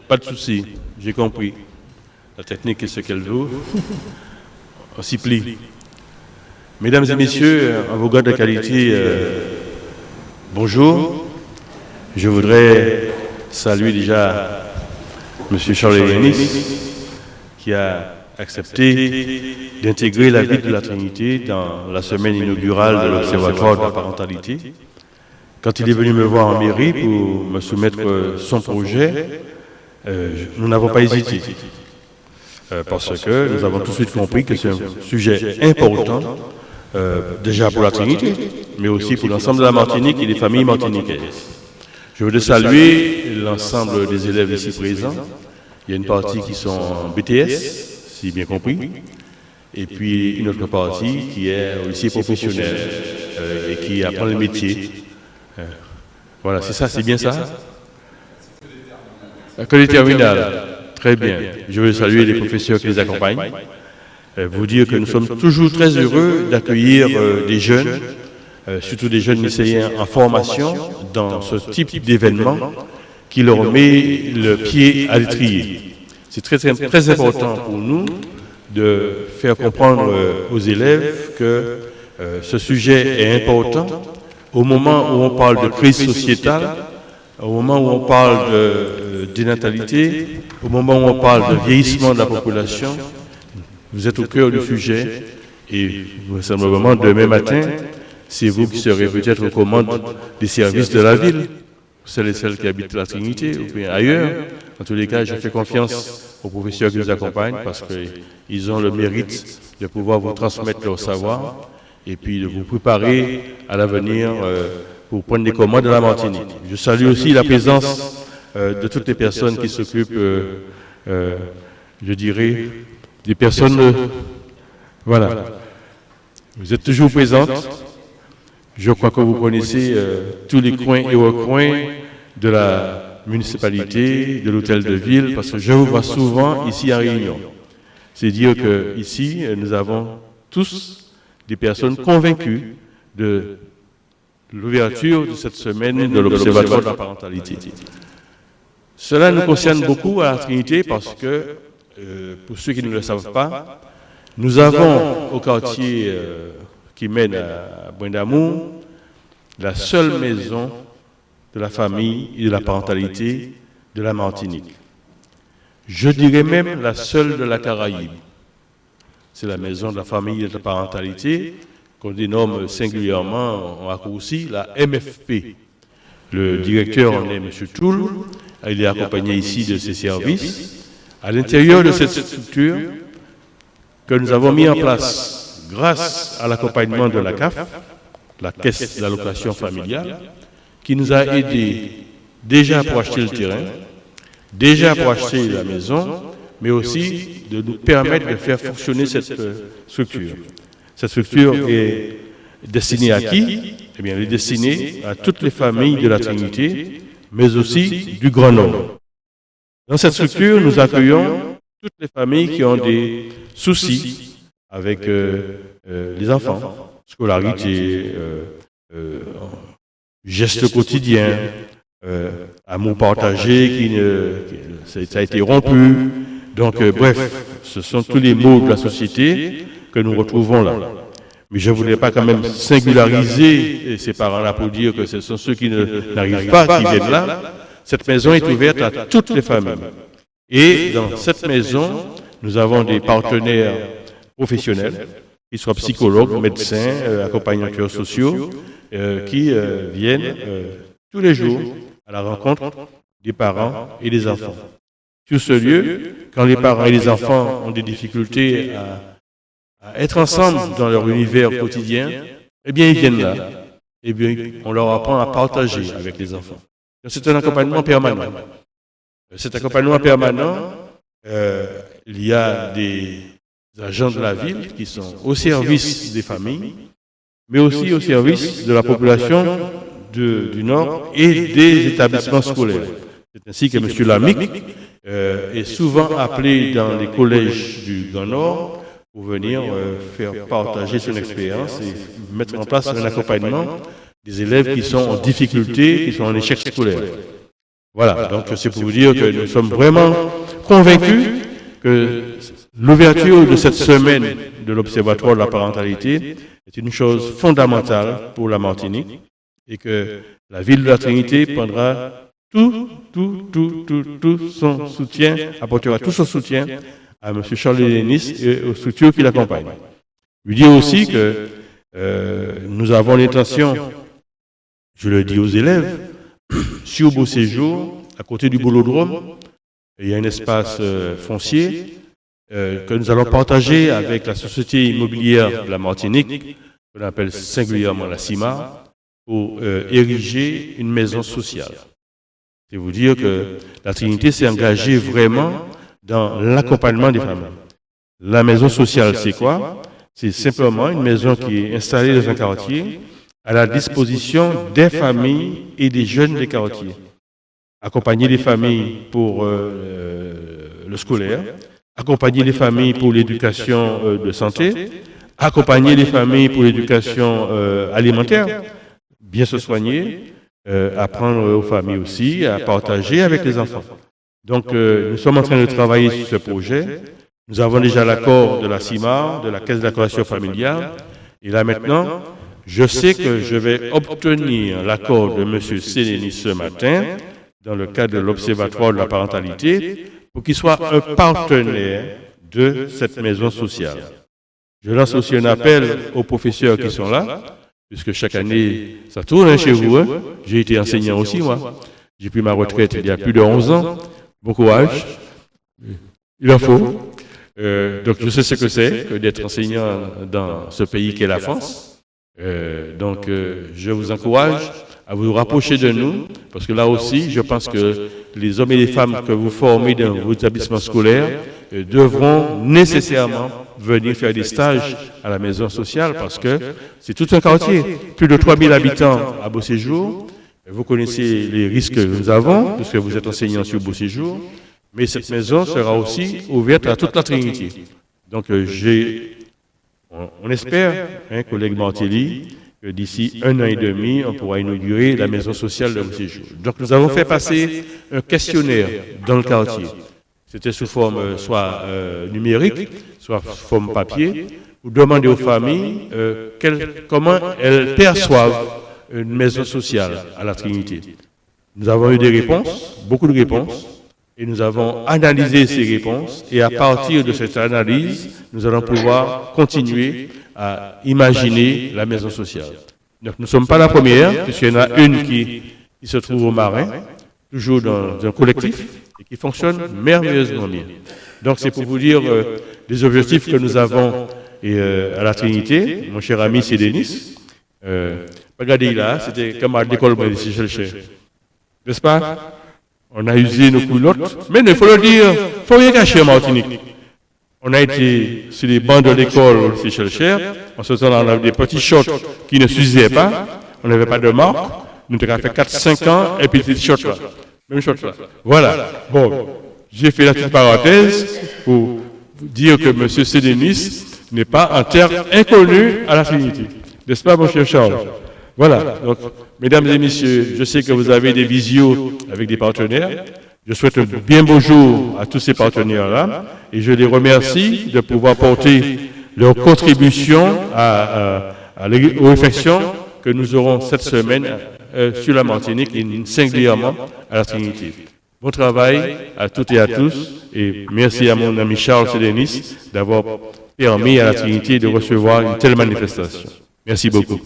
pas de souci, j'ai compris. La technique est ce qu'elle veut. On s'y plie. Mesdames et messieurs, avocats de qualité, bonjour. Je voudrais saluer déjà M. Charles Yanis, qui a accepté d'intégrer la vie de la Trinité dans la semaine inaugurale de l'Observatoire de la parentalité. Quand il est venu me voir en mairie pour me soumettre son projet, nous n'avons pas hésité. Parce que nous avons tout de suite compris que c'est un sujet important, déjà pour la Trinité, mais aussi pour l'ensemble de la Martinique et des familles martiniquaises. Je voudrais saluer l'ensemble des élèves ici présents. Il y a une partie qui sont en BTS, si bien compris, et puis une autre partie qui est au lycée professionnel et qui apprend le métier. Voilà, c'est ça, c'est bien ça? Que les terminales. Très bien. Je veux saluer les professeurs qui les accompagnent. Vous dire que nous sommes toujours très heureux d'accueillir des jeunes, surtout des jeunes lycéens en formation, dans ce type d'événement qui leur met le pied à l'étrier. C'est très important pour nous de faire comprendre aux élèves que ce sujet est important au moment où on parle de crise sociétale, au moment où on parle de dénatalité, au moment où on parle de vieillissement de la population. Vous êtes au cœur du sujet et vraisemblablement demain matin, c'est vous qui serez peut-être aux commandes des services de la ville, celles et celles qui habitent la Trinité ou bien ailleurs. En tous les cas, je fais confiance aux professeurs qui nous accompagnent parce qu'ils ont le mérite de pouvoir vous transmettre leur savoir et puis de vous préparer à l'avenir pour prendre les commandes de la Martinique. Je salue aussi la présence de toutes les personnes qui s'occupent, je dirais, des personnes... voilà. Vous êtes toujours présentes. Je crois que vous connaissez tous les coins et recoins de la municipalité, de l'hôtel de ville, parce que je vous vois souvent ici à Réunion. C'est dire qu'ici, nous avons tous des personnes convaincues de l'ouverture de cette semaine de l'Observatoire de la parentalité. Cela nous concerne beaucoup à la Trinité parce que, pour ceux qui ne le savent pas, nous avons au quartier qui mène à Bois d'Amour la seule maison de la famille et de la parentalité de la Martinique. Je dirais même la seule de la Caraïbe. C'est la maison de la famille et de la parentalité qu'on dénomme singulièrement en raccourci la MFP. Le directeur en est M. Toul, il est accompagné ici de ses services. À l'intérieur de cette structure que nous avons mis en place grâce à l'accompagnement de la CAF, la Caisse d'allocation familiale, qui nous a aidés déjà pour acheter le terrain, déjà pour acheter la maison, mais aussi de nous permettre de faire fonctionner cette structure. Cette structure est destinée à qui? Eh bien, elle est destinée à toutes les familles de la Trinité, mais aussi du Grand Nord. Dans cette structure, nous accueillons toutes les familles qui ont des soucis avec les enfants, scolarité, gestes quotidiens, amour partagé, ça a été rompu. Donc, bref, ce sont tous les maux de la société que nous retrouvons là. Mais je ne voudrais pas quand même singulariser ces parents-là pour dire que ce sont ceux qui n'arrivent pas, qui viennent là. Cette maison est ouverte à toutes les familles. Et dans cette maison, nous avons des partenaires professionnels, qu'ils soient psychologues, médecins, accompagnateurs sociaux, qui viennent tous les jours à la rencontre des parents et des enfants. Sur ce lieu, quand les parents et les enfants ont des difficultés à être ensemble dans leur univers quotidien, eh bien, ils viennent là. Eh bien, on leur apprend à partager avec les enfants. C'est un accompagnement permanent. Cet accompagnement permanent, il y a des agents de la ville qui sont au service des familles, mais aussi au service de la population du Nord et des établissements scolaires. C'est ainsi que M. Lamic est souvent appelé dans les collèges du Grand Nord pour venir faire partager son expérience et mettre en place un accompagnement des élèves qui sont en difficulté, qui sont en échec scolaire. Voilà, donc c'est pour vous dire que nous sommes vraiment convaincus que l'ouverture de cette semaine de l'Observatoire de la parentalité est une chose fondamentale pour la Martinique et que la ville de la Trinité prendra tout son soutien, apportera tout son soutien à M. Charles Denis et aux structures qui l'accompagnent. Lui dire aussi que nous avons l'intention, je le dis aux élèves, sur Beau Séjour, à côté du Boulodrome, il y a un espace foncier que nous allons partager avec la Société immobilière de la Martinique, qu'on appelle singulièrement la CIMAR, pour ériger une maison sociale. C'est vous dire que la Trinité s'est engagée vraiment dans l'accompagnement des familles. La maison sociale, c'est quoi? C'est simplement une maison qui est installée dans un quartier à la disposition des familles et des jeunes des quartiers. Accompagner les familles pour le scolaire, accompagner les familles pour l'éducation de santé, accompagner les familles pour l'éducation alimentaire, bien se soigner, apprendre aux familles aussi à partager avec les enfants. Donc, nous sommes en train de travailler sur ce projet. Nous avons déjà l'accord de la CIMAR, de la Caisse d'accommodation familiale. Et là maintenant, je sais que je vais obtenir l'accord de M. Sélénis ce matin, dans le cadre de l'Observatoire de la parentalité, pour qu'il soit un partenaire de cette maison sociale. Je lance aussi un appel aux professeurs qui sont là, puisque chaque année, ça tourne chez vous. Hein. J'ai été enseignant aussi, moi. J'ai pris ma retraite il y a plus de 11 ans. Bon courage. Il en faut. Donc, je sais ce que c'est que d'être enseignant dans ce pays qu'est la France. Donc, je vous encourage à vous rapprocher de nous, parce que là aussi, je pense que les hommes et les femmes que vous formez dans vos établissements scolaires devront nécessairement venir faire des stages à la maison sociale, parce que c'est tout un quartier, plus de 3000 habitants à Beau Séjour. Vous connaissez les risques que nous avons, puisque vous êtes enseignant sur Beau Séjour, mais cette maison sera aussi ouverte à toute la Trinité. Donc, on espère, collègue Martelly, que d'ici 1 an et demi, on pourra inaugurer la maison sociale de Beau Séjour. Donc, nous avons fait passer un questionnaire dans le quartier. C'était sous forme soit numérique, soit sous forme papier, pour demander aux familles comment elles perçoivent une maison sociale à la Trinité. Nous avons eu des réponses, beaucoup de réponses, et nous avons analysé ces réponses, et à partir de cette analyse, nous allons pouvoir continuer à imaginer la maison sociale. Donc nous ne sommes pas la première, puisqu'il y en a une qui se trouve au Marin, toujours dans un collectif, et qui fonctionne merveilleusement bien. Donc c'est pour vous dire les objectifs que nous avons à la Trinité. Mon cher ami, c'est Denis. Regardez là, c'était comme à l'école, moi, ici, je le sais. N'est-ce pas? On a usé nos culottes, mais il faut le dire, il ne faut rien cacher en Martinique. On a été sur les bancs de l'école ici, chez le cher, en se faisant dans des petits shorts qui ne s'usaient pas, on n'avait pas de marque, nous avons fait 4-5 ans, et puis ces shorts là, même shorts là. Voilà. Bon, j'ai fait la petite parenthèse pour dire que M. Sélénis n'est pas en terre inconnue à la Trinité. N'est-ce pas, mon cher Charles? Voilà. Donc, mesdames et messieurs, je sais que vous avez des visios avec des partenaires. Je souhaite un bien beau jour à tous ces partenaires-là et je les remercie de pouvoir porter leur contribution aux réflexions que nous aurons cette semaine sur la Martinique et singulièrement à la Trinité. Bon travail à toutes et à tous et merci à mon ami Charles Sélénis d'avoir permis à la Trinité de recevoir une telle manifestation. Merci beaucoup.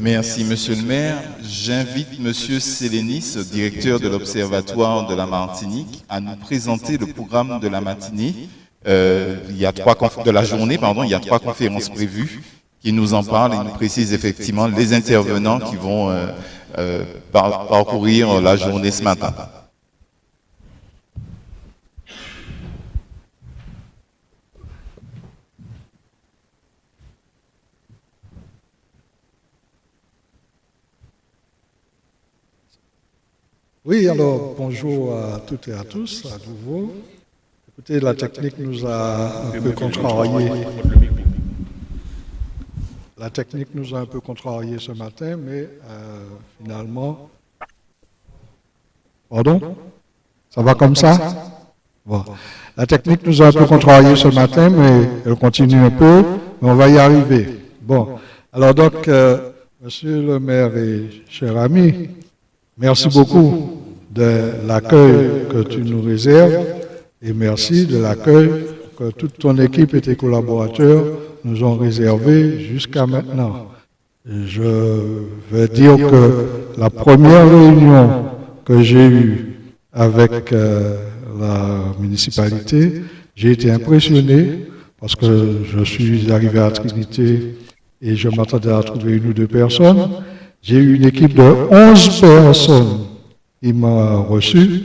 Merci, Monsieur le maire. J'invite Monsieur Sélénis, directeur de l'Observatoire de la Martinique, à nous présenter le programme de la matinée. Il y a de la journée, pardon, il y a 3 conférences prévues qui nous en parlent et nous précisent effectivement les intervenants qui vont parcourir la journée ce matin. Oui, alors bonjour à toutes et à tous, à nouveau. Écoutez, la technique nous a un peu contrarié. la technique nous a un peu contrariés ce matin, mais finalement... Pardon? Ça va comme ça? Bon. La technique nous a un peu contrariés ce matin, mais elle continue un peu, mais on va y arriver. Bon. Alors donc, monsieur le maire et cher ami, merci beaucoup de l'accueil que tu nous réserves et merci de l'accueil que toute ton équipe et tes collaborateurs nous ont réservé jusqu'à maintenant. Je vais dire que la première réunion que j'ai eue avec la municipalité, j'ai été impressionné parce que je suis arrivé à Trinité et je m'attendais à trouver 1 ou 2 personnes. J'ai eu une équipe de 11 personnes qui m'ont reçu,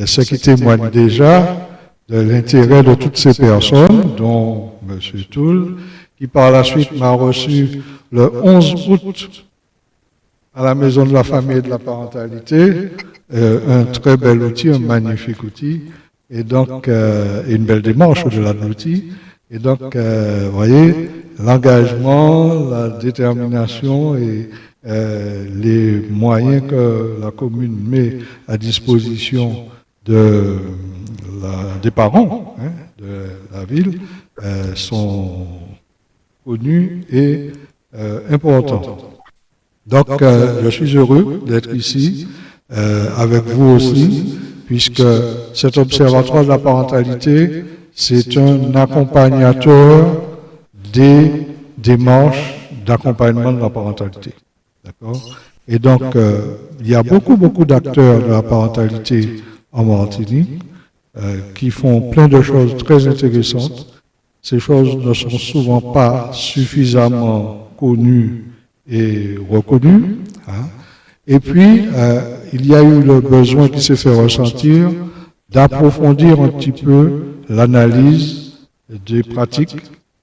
ce qui témoigne déjà de l'intérêt de toutes ces personnes, dont M. Toul, qui par la suite m'a reçu le 11 août à la Maison de la Famille et de la Parentalité, un très bel outil, un magnifique outil, et donc une belle démarche au-delà de l'outil. Et donc, vous voyez, l'engagement, la détermination et les moyens que la commune met à disposition des parents de la ville sont connus et importants. Donc, je suis heureux d'être ici avec vous aussi, puisque cet observatoire de la parentalité, c'est un accompagnateur des démarches d'accompagnement de la parentalité. D'accord? Et donc, il y a beaucoup d'acteurs de la parentalité en Martinique qui font plein de choses très intéressantes. Ces choses ne sont souvent pas suffisamment connues et reconnues. Et puis, il y a eu le besoin qui s'est fait ressentir d'approfondir un petit peu l'analyse des pratiques,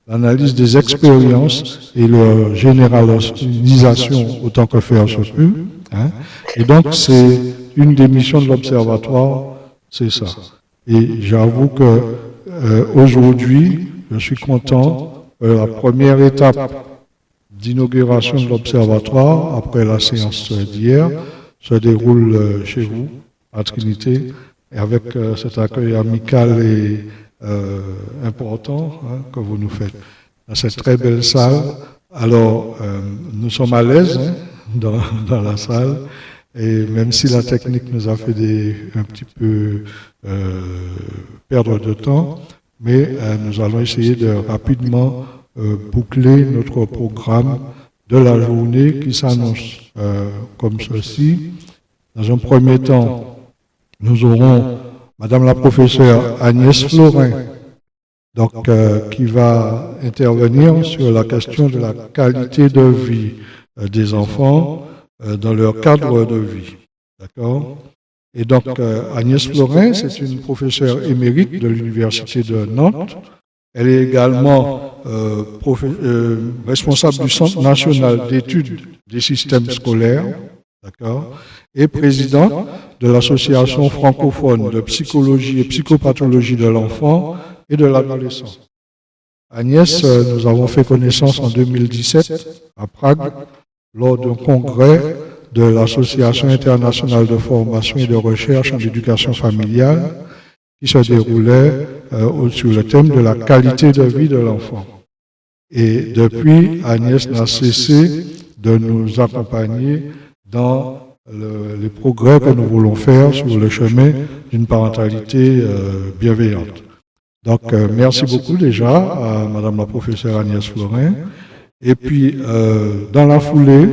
l'analyse des expériences et leur généralisation autant que faire se peut. Et donc, c'est une des missions de l'Observatoire, c'est ça. Et j'avoue que aujourd'hui, je suis content que la première étape d'inauguration de l'Observatoire, après la séance d'hier, se déroule chez vous, à Trinité, et avec cet accueil amical et important que vous nous faites. Dans cette très belle salle, alors nous sommes à l'aise dans la salle, et même si la technique nous a fait un petit peu perdre de temps, mais nous allons essayer de rapidement boucler notre programme de la journée qui s'annonce comme ceci. Dans un premier temps, nous aurons Madame la professeure Agnès Florin, donc, qui va intervenir sur la question de la qualité de vie des enfants dans leur cadre de vie. D'accord? Et donc, Agnès Florin, c'est une professeure émérite de l'Université de Nantes. Elle est également responsable du Centre national d'études des systèmes scolaires, d'accord, et présidente de l'Association francophone de psychologie et psychopathologie de l'enfant et de l'adolescent. Agnès, nous avons fait connaissance en 2017 à Prague lors d'un congrès de l'Association internationale de formation et de recherche en éducation familiale qui se déroulait sur le thème de la qualité de vie de l'enfant. Et depuis, Agnès n'a cessé de nous accompagner dans les progrès que nous voulons faire sur le chemin d'une parentalité bienveillante. Donc, merci beaucoup déjà à Madame la professeure Agnès Florin. Et puis, dans la foulée,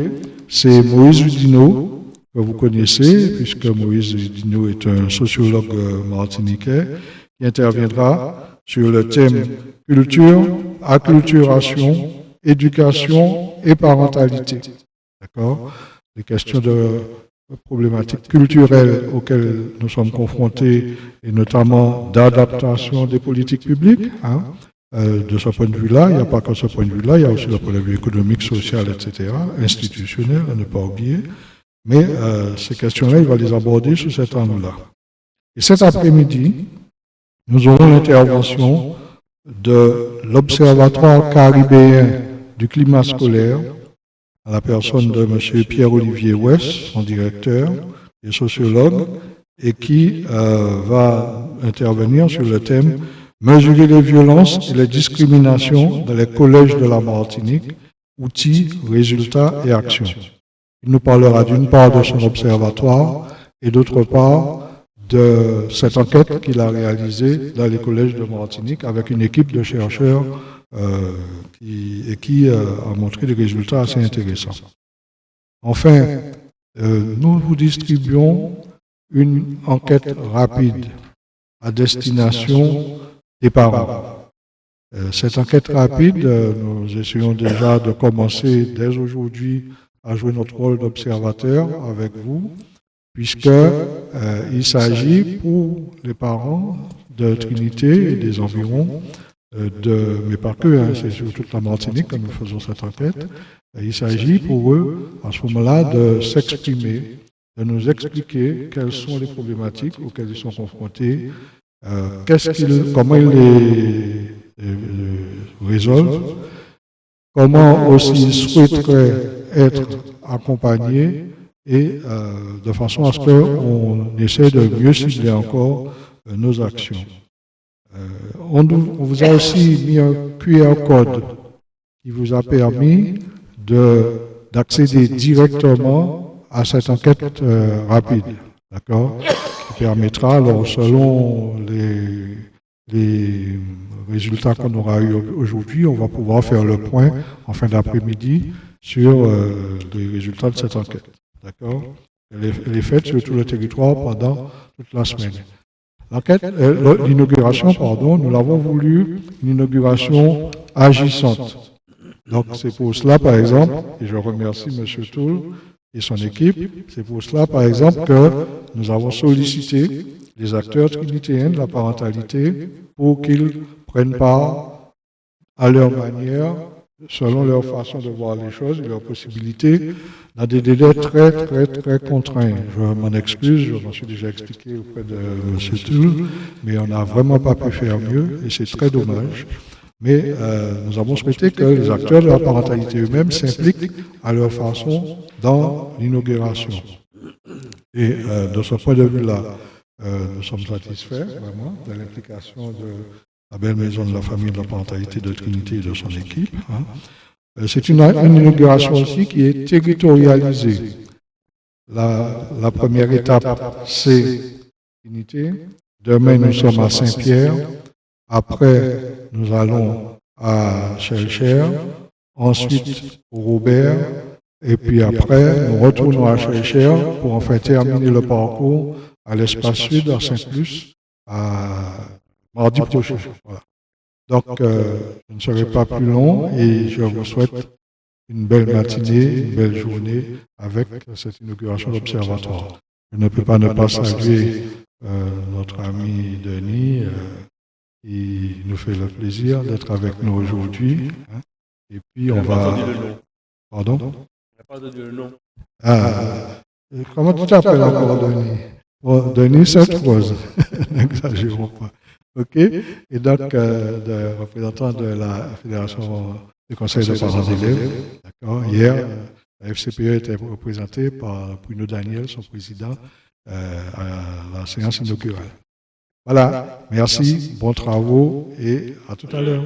c'est Moïse Udino, que vous connaissez, puisque Moïse Udino est un sociologue martiniquais, qui interviendra sur le thème culture, acculturation, éducation et parentalité. D'accord? Les questions de problématiques culturelles auxquelles nous sommes confrontés, et notamment d'adaptation des politiques publiques. De ce point de vue-là, il n'y a pas que ce point de vue-là, il y a aussi le point de vue économique, social, etc., institutionnel, à ne pas oublier. Mais ces questions-là, il va les aborder sous cet angle-là. Et cet après-midi, nous aurons l'intervention de l'Observatoire caribéen du climat scolaire, à la personne de M. Pierre-Olivier West, son directeur et sociologue, et qui va intervenir sur le thème « Mesurer les violences et les discriminations dans les collèges de la Martinique, outils, résultats et actions ». Il nous parlera d'une part de son observatoire et d'autre part de cette enquête qu'il a réalisée dans les collèges de Martinique avec une équipe de chercheurs qui a montré des résultats assez intéressants. Enfin, nous vous distribuons une enquête rapide à destination des parents. Cette enquête rapide, nous essayons déjà de commencer dès aujourd'hui à jouer notre rôle d'observateur avec vous, puisqu'il s'agit pour les parents de Trinité et des environs, mais pas que, c'est sur toute la Martinique que nous faisons cette enquête. Il s'agit pour eux, à ce moment-là, de s'exprimer, de nous expliquer quelles sont les problématiques auxquelles ils sont confrontés, comment ils les résolvent, comment aussi ils souhaiteraient être accompagnés et de façon à ce qu'on essaie de mieux cibler encore nos actions. On vous a aussi mis un QR code qui vous a permis d'accéder directement à cette enquête rapide, d'accord, qui permettra, alors, selon les résultats qu'on aura eu aujourd'hui, on va pouvoir faire le point en fin d'après-midi sur les résultats de cette enquête, d'accord. Elle est faite sur tout le territoire pendant toute la semaine. L'inauguration, nous l'avons voulu une inauguration agissante. Donc c'est pour cela, par exemple, et je remercie M. Toul et son équipe, c'est pour cela, par exemple, que nous avons sollicité les acteurs trinitéens de la parentalité pour qu'ils prennent part à leur manière, selon leur façon de voir les choses et leurs possibilités, dans des délais très, très, très contraints. Je m'en excuse, je m'en suis déjà expliqué auprès de M. Toul, mais on n'a vraiment pas pu faire mieux, et c'est très dommage. Mais nous avons souhaité que les acteurs de la parentalité eux-mêmes s'impliquent à leur façon dans l'inauguration. Et de ce point de vue-là, nous sommes satisfaits, vraiment, de l'implication de la belle maison de la famille de la parentalité de Trinité et de son équipe. C'est une inauguration aussi qui est territorialisée. La première étape, c'est Trinité. Demain, nous sommes à Saint-Pierre. Après, nous allons à Chelcher. Ensuite, au Robert. Et puis après, nous retournons à Chelcher pour enfin terminer le parcours à l'espace sud, à Saint-Luce, à mardi prochain. Voilà. Donc, je ne serai pas plus long et je vous souhaite une belle matinée, une belle journée avec cette inauguration de l'Observatoire. Je ne peux pas ne pas saluer notre ami Denis, qui nous fait le plaisir d'être avec nous aujourd'hui. Et puis, on va... Pardon? Il n'y a pas de dire le nom. Comment tu t'appelles encore, Denis? Bon, Denis Sainte-Rose. N'exagérons pas. OK. Et donc, de représentant de la Fédération du Conseil de parents d'élèves, d'accord. Hier, la FCPE était représentée par Bruno Daniel, son président, à la séance inaugurale. Voilà. Merci, bons travaux et à tout à l'heure.